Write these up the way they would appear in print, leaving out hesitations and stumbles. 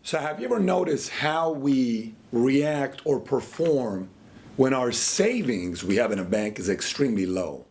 So have you ever noticed how we react or perform when our savings we have in a bank is extremely low?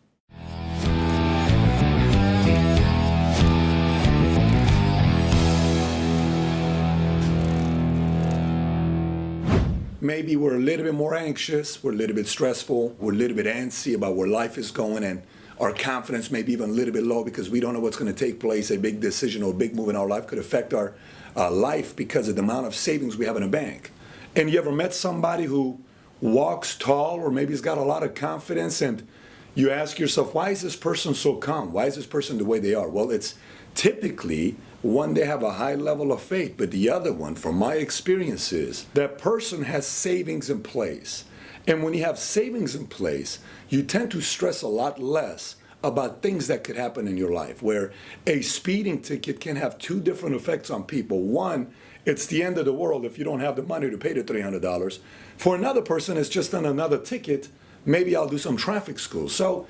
Maybe we're a little bit more anxious, we're a little bit stressful, we're a little bit antsy about where life is going, and our confidence may be even a little bit low because we don't know what's going to take place. A big decision or a big move in our life could affect our life because of the amount of savings we have in a bank. And you ever met somebody who walks tall or maybe has got a lot of confidence, and you ask yourself, why is this person so calm? Why is this person the way they are? Well, it's typically one, they have a high level of faith, but the other one, from my experience, is that person has savings in place. And when you have savings in place, you tend to stress a lot less about things that could happen in your life, where a speeding ticket can have two different effects on people. One, it's the end of the world if you don't have the money to pay the $300. For another person, it's just on another ticket. Maybe I'll do some traffic school. So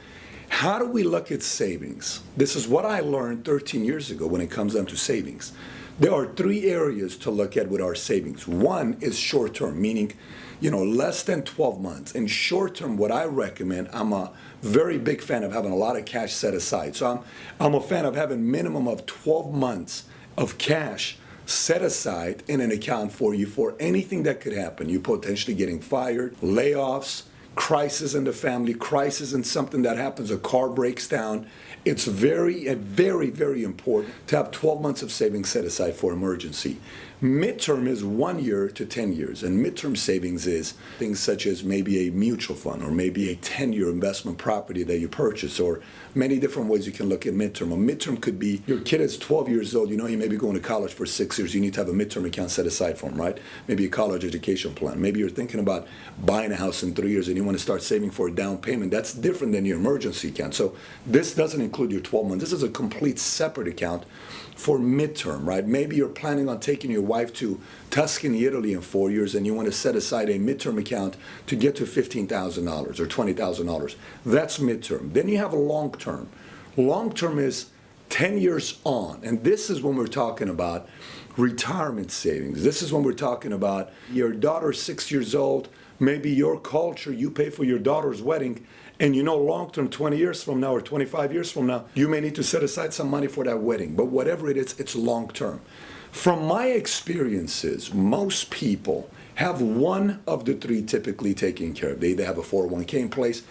how do we look at savings? This is what I learned 13 years ago when it comes down to savings. There are three areas to look at with our savings. One is short term, meaning, less than 12 months. In short term, what I recommend, I'm a very big fan of having a lot of cash set aside. So I'm a fan of having minimum of 12 months of cash set aside in an account for you for anything that could happen. You potentially getting fired, layoffs, crisis in the family, crisis in something that happens, a car breaks down. It's very important to have 12 months of savings set aside for emergency. Midterm is 1 year to 10 years, and midterm savings is things such as maybe a mutual fund or maybe a 10-year investment property that you purchase, or many different ways you can look at midterm. A midterm could be your kid is 12 years old, he may be going to college for 6 years, you need to have a midterm account set aside for him, right? Maybe a college education plan. Maybe you're thinking about buying a house in 3 years and you want to start saving for a down payment. That's different than your emergency account. So this doesn't include your 12 months. This is a complete separate account for midterm, right? Maybe you're planning on taking your wife to Tuscany, Italy in 4 years, and you want to set aside a midterm account to get to $15,000 or $20,000. That's midterm. Then you have a long term. Long term is 10 years on, and this is when we're talking about retirement savings. This is when we're talking about your daughter's 6 years old, maybe your culture, you pay for your daughter's wedding, and long-term, 20 years from now or 25 years from now, you may need to set aside some money for that wedding. But whatever it is, it's long-term. From my experiences, most people have one of the three typically taken care of. They either have a 401k in place,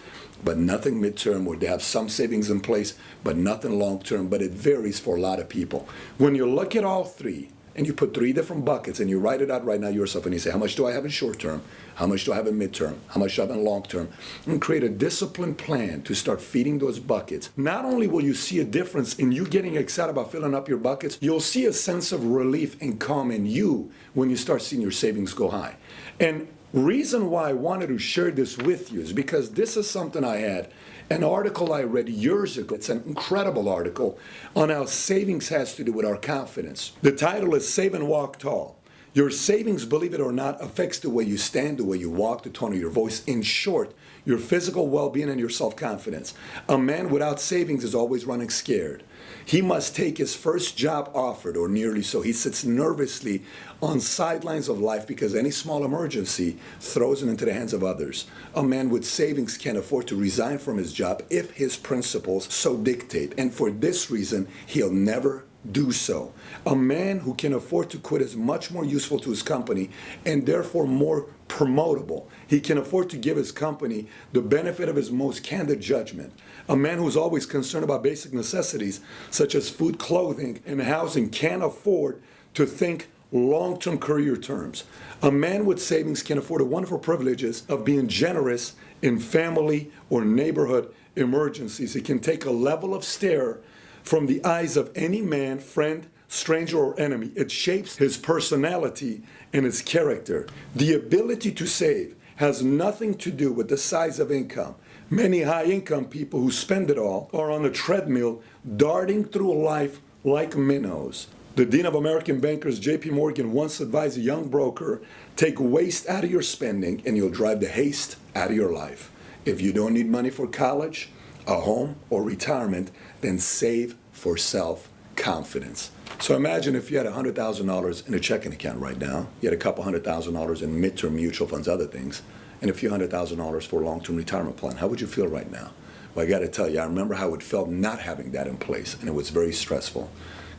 but nothing midterm, or they have some savings in place, but nothing long-term, but it varies for a lot of people. When you look at all three, and you put three different buckets and you write it out right now yourself, and you say, how much do I have in short term? How much do I have in midterm? How much do I have in long term? And create a disciplined plan to start feeding those buckets. Not only will you see a difference in you getting excited about filling up your buckets, you'll see a sense of relief and calm in you when you start seeing your savings go high. And reason why I wanted to share this with you is because this is something I had an article I read years ago. It's an incredible article on how savings has to do with our confidence. The title is Save and Walk Tall. Your savings, believe it or not, affects the way you stand, the way you walk, the tone of your voice. In short, your physical well-being and your self-confidence. A man without savings is always running scared. He must take his first job offered, or nearly so. He sits nervously on sidelines of life because any small emergency throws him into the hands of others. A man with savings can afford to resign from his job if his principles so dictate. And for this reason, he'll never do so. A man who can afford to quit is much more useful to his company and therefore more promotable. He can afford to give his company the benefit of his most candid judgment. A man who's always concerned about basic necessities such as food, clothing, and housing can afford to think long-term career terms. A man with savings can afford the wonderful privileges of being generous in family or neighborhood emergencies. He can take a level of stare from the eyes of any man, friend, stranger, or enemy. It shapes his personality and his character. The ability to save has nothing to do with the size of income. Many high-income people who spend it all are on a treadmill, darting through life like minnows. The Dean of American Bankers, J.P. Morgan, once advised a young broker, take waste out of your spending and you'll drive the haste out of your life. If you don't need money for college, a home, or retirement, then save for self confidence. So imagine if you had $100,000 in a checking account right now, you had a couple $100,000 in midterm mutual funds, other things, and a few $100,000 for a long-term retirement plan. How would you feel right now? Well, I got to tell you, I remember how it felt not having that in place, and it was very stressful.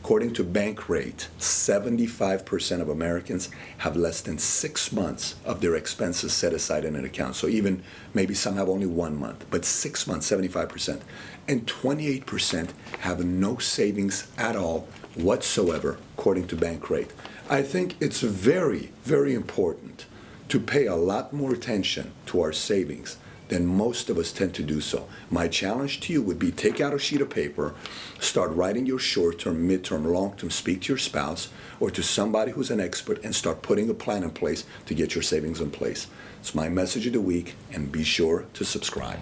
According to Bankrate, 75% of Americans have less than 6 months of their expenses set aside in an account. So even maybe some have only 1 month, but 6 months, 75%. And 28% have no savings at all whatsoever, according to Bankrate. I think it's very, very important to pay a lot more attention to our savings than most of us tend to do so. My challenge to you would be take out a sheet of paper, start writing your short-term, mid-term, long-term, speak to your spouse or to somebody who's an expert and start putting a plan in place to get your savings in place. It's my message of the week, and be sure to subscribe.